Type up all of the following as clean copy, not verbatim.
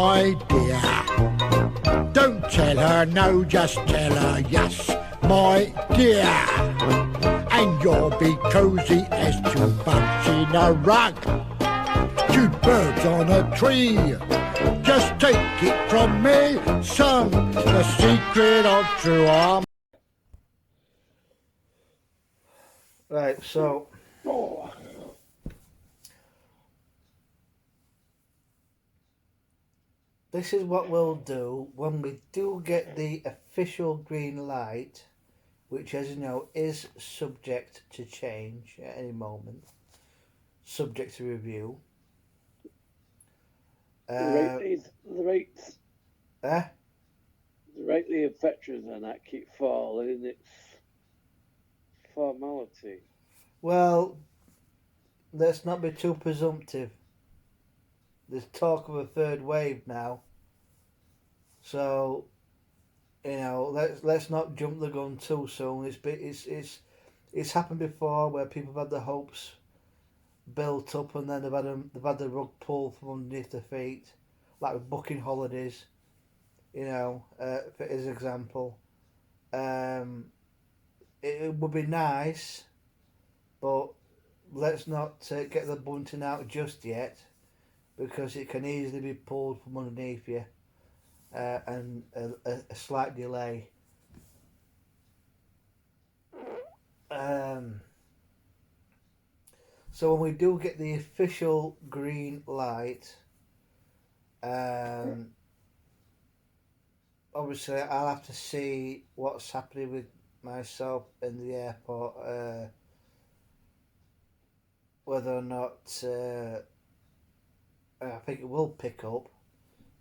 my dear. Don't tell her no, just tell her yes, my dear. And you'll be cosy as two bugs in a rug, two birds on a tree. Just take it from me, son, the secret of true harmony. Right, so this is what we'll do when we do get the official green light, which, as you know, is subject to change at any moment, subject to review. The Eh? rate the veterans and that keep falling. It's formality. Well, let's not be too presumptive. There's talk of a third wave now, so you know let's not jump the gun too soon. It's happened before where people have had their hopes built up and then they've had the rug pulled from underneath their feet, like with booking holidays. You know, for his example, it would be nice, but let's not get the bunting out just yet, because it can easily be pulled from underneath you, and a slight delay. So when we do get the official green light, obviously I'll have to see what's happening with myself in the airport, whether or not I think it will pick up.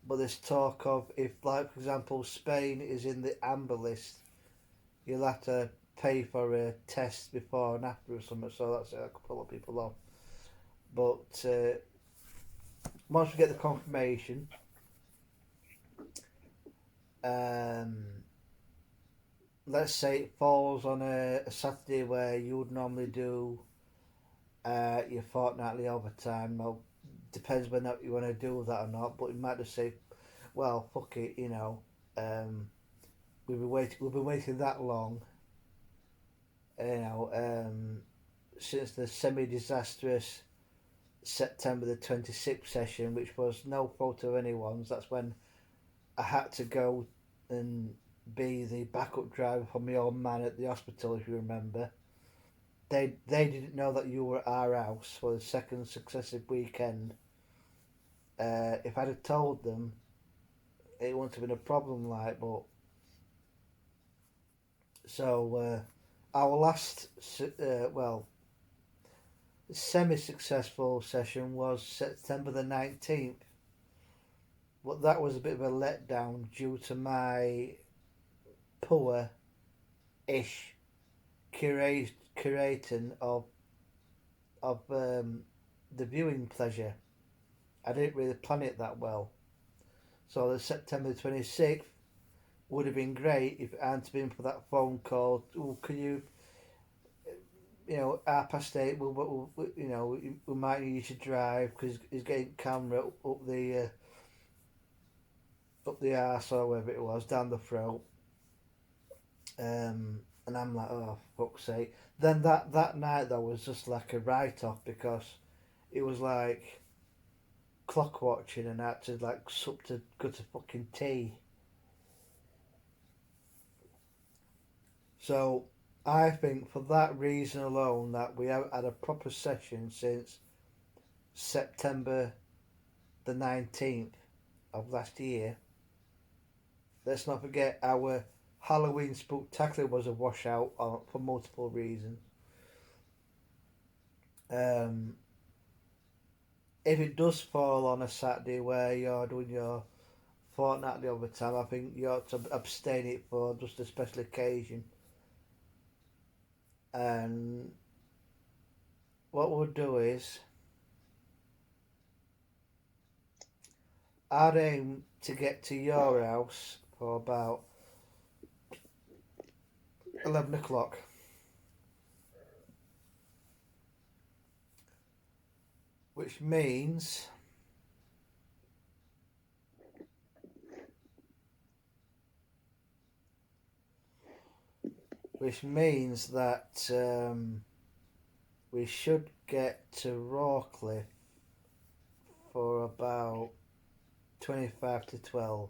But there's talk of, if, like for example, Spain is in the amber list, you'll have to pay for a test before and after or something, so that's a couple of people off. But once we get the confirmation, let's say it falls on a Saturday where you would normally do your fortnightly overtime. Well, depends whether you want to do that or not, but you might just say, well, fuck it, you know, we've been waiting that long, you know, since the semi-disastrous September the 26th session, which was no fault of anyone's. That's when I had to go and be the backup driver for my old man at the hospital, if you remember. They didn't know that you were at our house for the second successive weekend. If I'd have told them, it wouldn't have been a problem, like, but so our last semi-successful session was September the 19th, but that was a bit of a letdown due to my poor-ish curating of the viewing pleasure. I didn't really plan it that well. So the September 26th would have been great if it hadn't been for that phone call. Oh, can you, you know, 8:30, we'll, you know, we might need you to drive because he's getting camera up the arse or whatever it was, down the throat. And I'm like, oh, fuck's sake. Then that night, though, was just like a write-off because it was like clock watching and I had to like sup to go to fucking tea. So I think for that reason alone that we haven't had a proper session since September the 19th of last year. Let's not forget our Halloween Spooktacular was a washout for multiple reasons. If it does fall on a Saturday where you're doing your fortnightly overtime, I think you ought to abstain it for just a special occasion. And what we'll do is, I'd aim to get to your house for about 11 o'clock. Which means which means that we should get to Rawcliffe for about 25 to 12.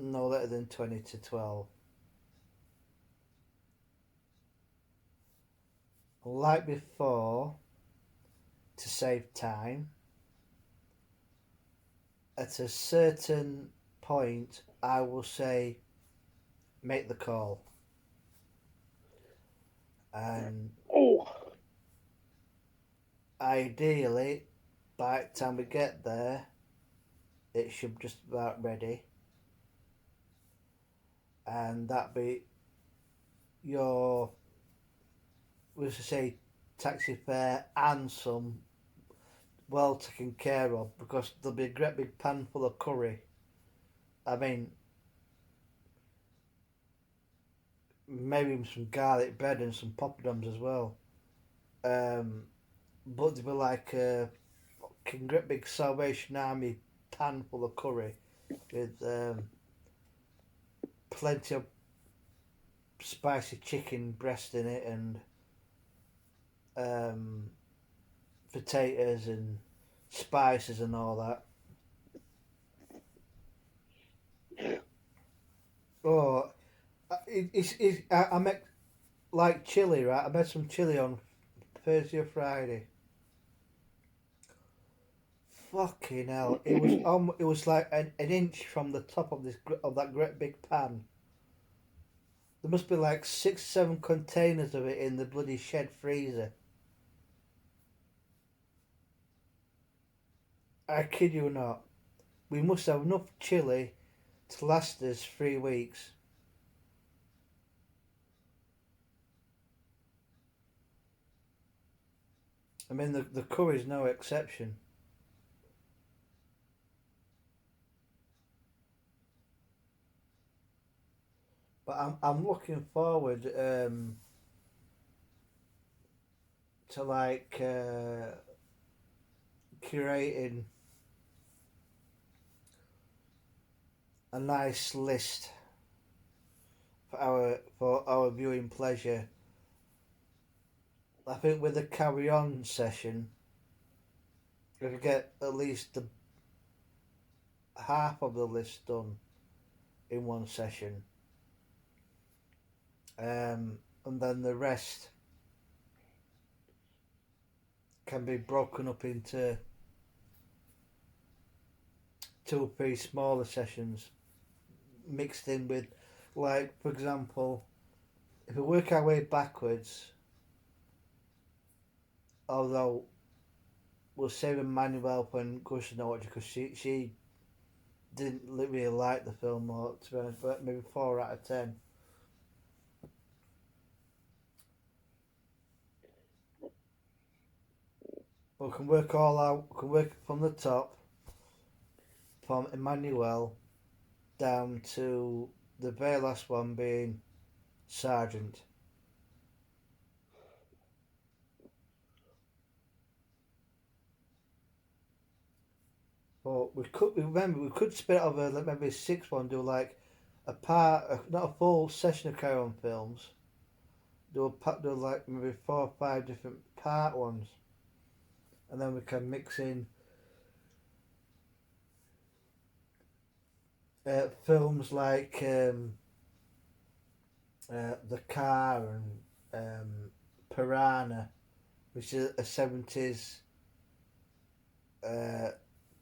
No later than 20 to 12. Like before, to save time, at a certain point, I will say, make the call. And Oh, ideally, by the time we get there, it should just about ready. And that be your, let's just say, taxi fare and some well taken care of, because there'll be a great big pan full of curry. I mean, maybe some garlic bread and some poppadoms as well. But there'll be like a fucking great big Salvation Army pan full of curry with plenty of spicy chicken breast in it and potatoes and spices and all that. Oh, I make like chili, right? I made some chili on Thursday or Friday. Fucking hell! It was like an inch from the top of that great big pan. There must be like 6, 7 containers of it in the bloody shed freezer. I kid you not. We must have enough chili to last us 3 weeks. I mean, the curry's no exception. But I'm looking forward to like curating a nice list for our viewing pleasure. I think with the carry on session, we could get at least the half of the list done in one session. And then the rest can be broken up into 2 or 3 smaller sessions mixed in with, like, for example, if we work our way backwards, although we'll save Emmanuel when Gush know because she didn't really like the film, or to be honest, but maybe 4 out of 10. We can work all out. We can work from the top, from Emmanuel down to the very last one being Sergeant. But we could split it over like maybe 6 one, do like not a full session of Carry On films. Do like maybe 4 or 5 different part ones, and then we can mix in films like The Car and Piranha, which is a 70s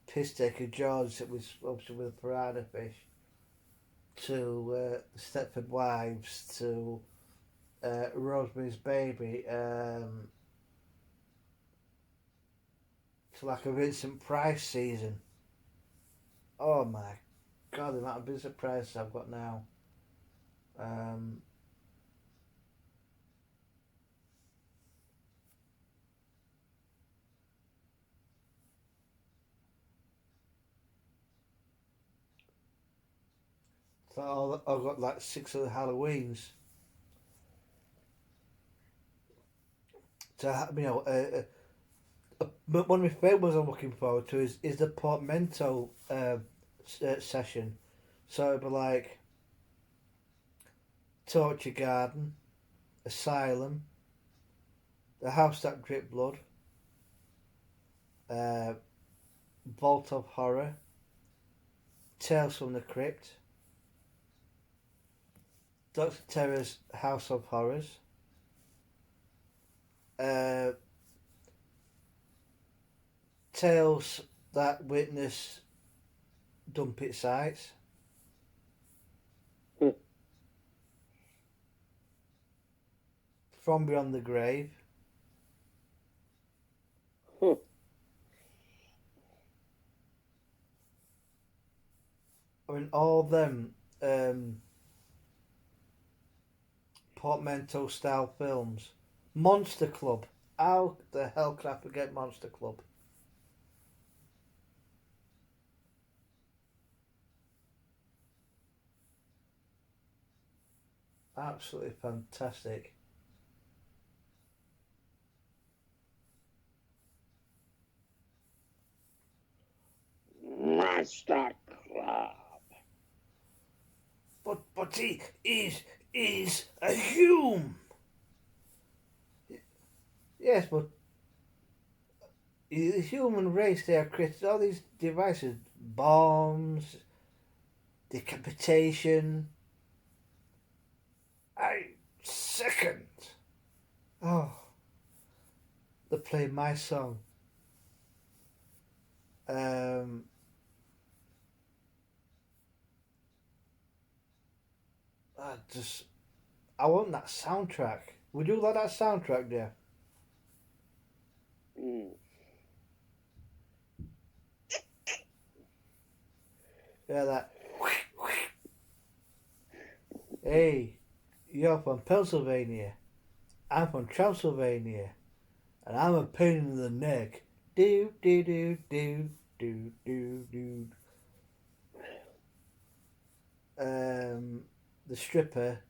piss taker George that was obviously with a piranha fish, to Stepford Wives, to Rosemary's Baby, to like a Vincent Price season. Oh my god, the amount of Vincent Price I've got now. So I've got like 6 of the Halloweens. So one of my favourite ones I'm looking forward to is the Portmanteau session. So it'll be like Torture Garden, Asylum, The House That Dripped Blood, uh, Vault of Horror, Tales from the Crypt, Doctor Terror's House of Horrors, uh, Tales That Witness Dumpit Sites, From Beyond the Grave. Huh. I mean, all them portmanteau style films. Monster Club. How the hell can I forget Monster Club? Absolutely fantastic. Monster Club. But he is a human. Yes, but the human race, they have created all these devices, bombs, decapitation. I second. Oh, they play my song. Um, I want that soundtrack. Would you like that soundtrack, dear? Mm. Yeah, that. Hey, you're from Pennsylvania. I'm from Transylvania. And I'm a pain in the neck. Do, do, do, do, do, do, do. The stripper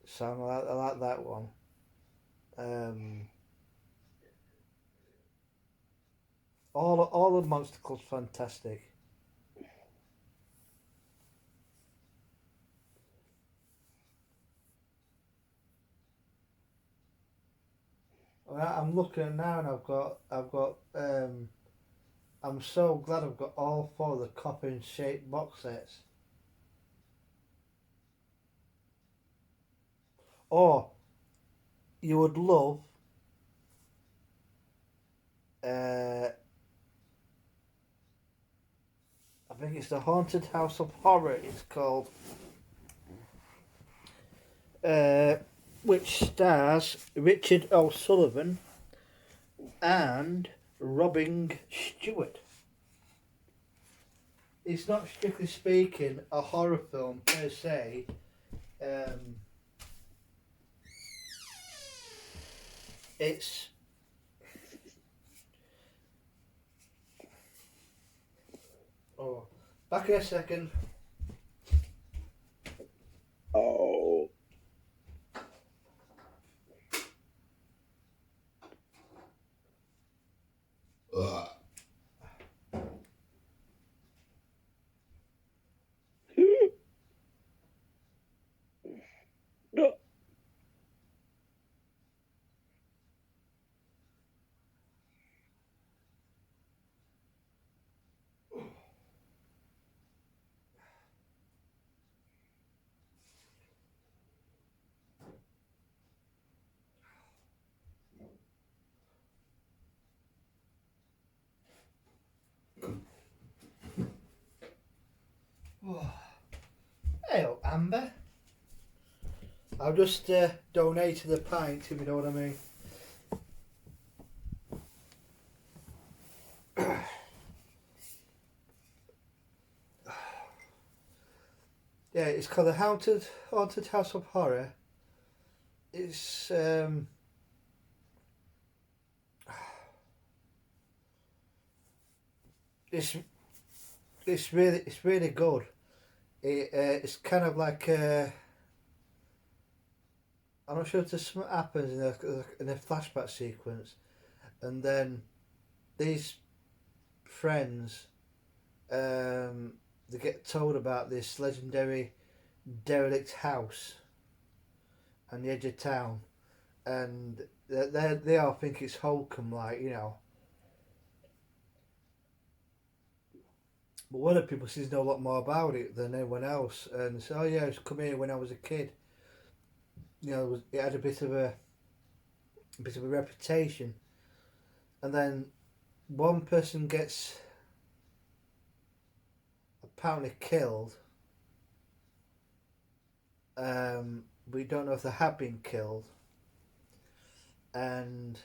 song, I like that one. All the Monster Club's fantastic. I'm looking at now, and I'm so glad I've got all four of the coffin shaped box sets. Or you would love I think it's the Haunted House of Horror. It's called, which stars Richard O'Sullivan and Robin Stewart. It's not strictly speaking a horror film per se. It's back in a second. Oh. No. Hey, Amber. I'll just donate to the pint, if you know what I mean. Yeah, it's called the Haunted House of Horror. It's it's it's really good. It's kind of like I'm not sure if this happens in a flashback sequence, and then these friends they get told about this legendary derelict house, on the edge of town, and they all think it's Holcomb, like, you know. But one of the people seems to know a lot more about it than anyone else, and so, oh yeah, it's come here when I was a kid. You know, it had a bit of a reputation, and then one person gets apparently killed. We don't know if they have been killed, and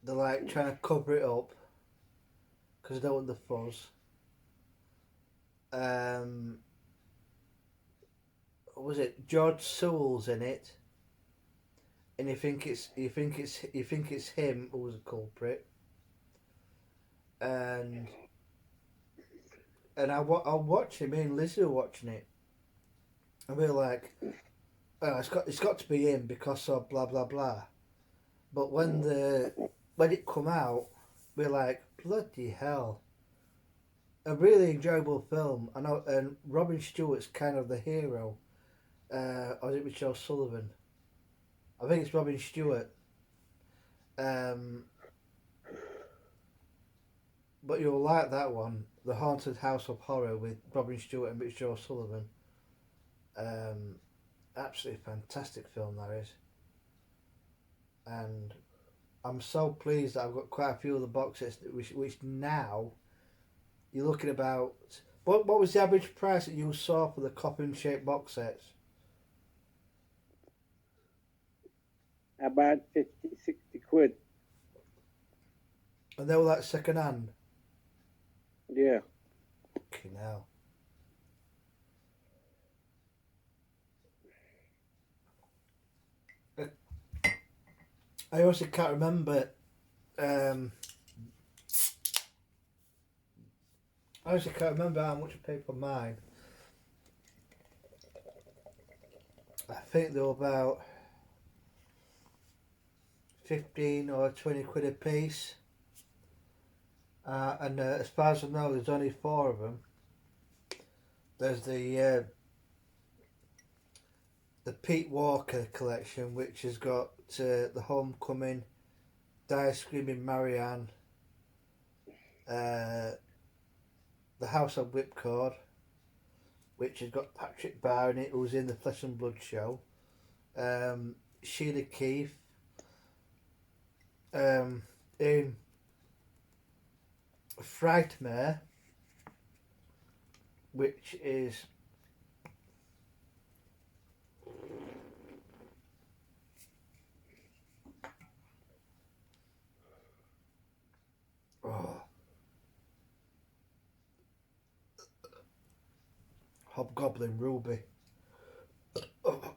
they're like trying to cover it up because they don't want the fuzz. What was it? George Sewell's in it, and you think it's him who's a culprit, and I'll watch him. Me and Lizzie were watching it, and we were like, "Oh, it's got to be him because of blah blah blah." But when it come out, we're like, "Bloody hell!" A really enjoyable film. I know, and Robin Stewart's kind of the hero. Or is it Michelle Sullivan? I think it's Robin Stewart. But you'll like that one, The Haunted House of Horror with Robin Stewart and Michelle Sullivan. Absolutely fantastic film that is. And I'm so pleased that I've got quite a few of the box sets which now you're looking about. What was the average price that you saw for the coffin shaped box sets? About 50, 60 quid. And they were like second hand. Yeah. Fucking hell. I also can't remember. I actually can't remember how much I paid for mine. I think they were about 15 or 20 quid a piece. And as far as I know, there's only 4 of them. There's the Pete Walker collection, which has got The Homecoming, Die Screaming Marianne, The House of Whipcord, which has got Patrick Barr in it, who was in the Flesh and Blood show, Sheila Keith, in Frightmare, which is Hobgoblin Ruby. Oh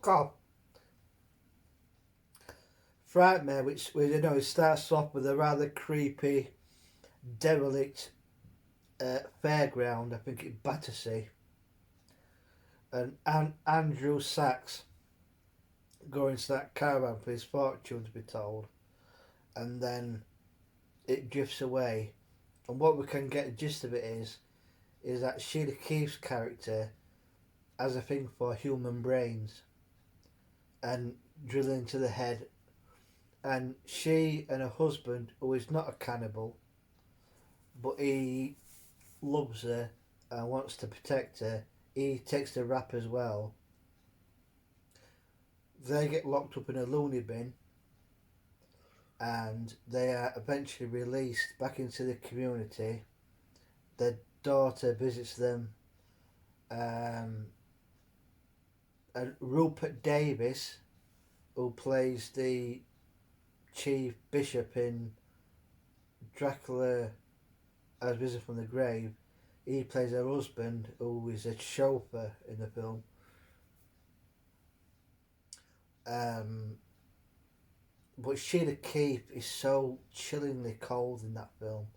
God. Frightmare, which you know, it starts off with a rather creepy, derelict fairground, I think in Battersea, and Andrew Sachs going to that caravan for his fortune, to be told, and then it drifts away. And what we can get a gist of it is that Sheila Keith's character has a thing for human brains and drilling into the head, and she and her husband, who is not a cannibal, but he loves her and wants to protect her, he takes the rap as well. They get locked up in a loony bin, and they are eventually released back into the community. Their daughter visits them, and Rupert Davis, who plays the chief bishop in Dracula as Risen from the Grave, he plays her husband, who is a chauffeur in the film. But Sheila Keith is so chillingly cold in that film.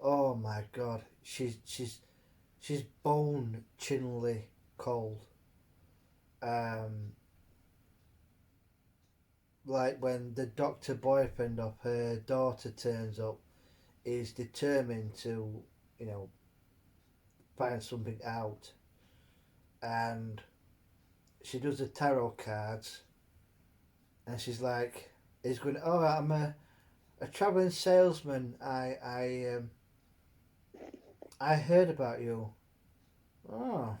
Oh my God, she's bone chillingly cold. Like when the doctor boyfriend of her daughter turns up, is determined to, find something out. and she does the tarot cards, and she's like, "He's going. Oh, I'm a traveling salesman. I heard about you. Oh,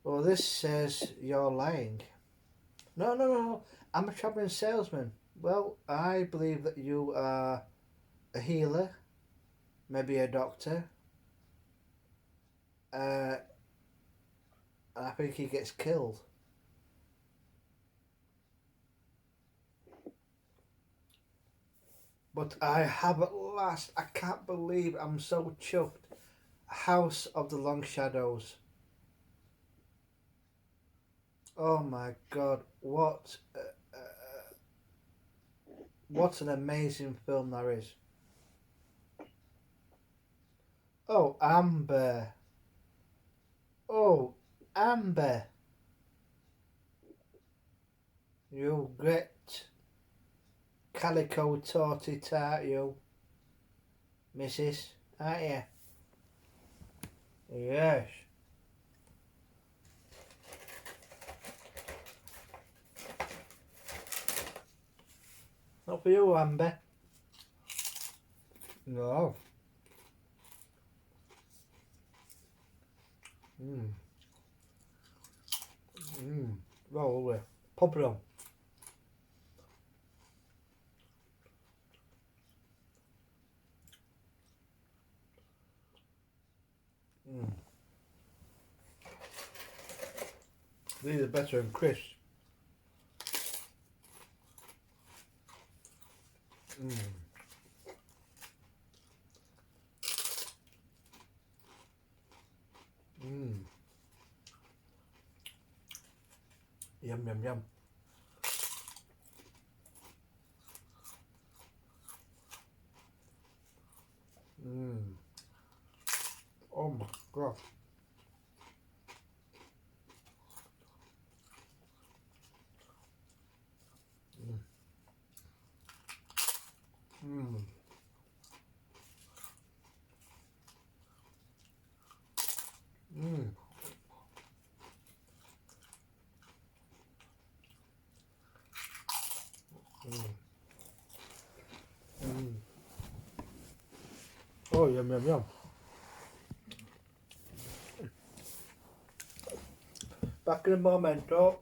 well, this says you're lying. No, no, no. I'm a traveling salesman. Well, I believe that you are a healer, maybe a doctor. Uh, I think he gets killed." But I have at last. I can't believe I'm so chuffed. House of the Long Shadows. Oh my god! What an amazing film that is. Oh, Amber. Oh, Amber. You great calico torty tart, you, Mrs. Aren't you? Yes. Not for you, Amber. No. Mmm. Mmm. Roll away. Pop it on. Mmm. These are better than crisps. Mmm. Mmm. Yum, yum, yum. Mmm. Oh my god. Mmm. Mmm. Mmm. Mmm. Oh, yum, yum, yum. Back in a momento.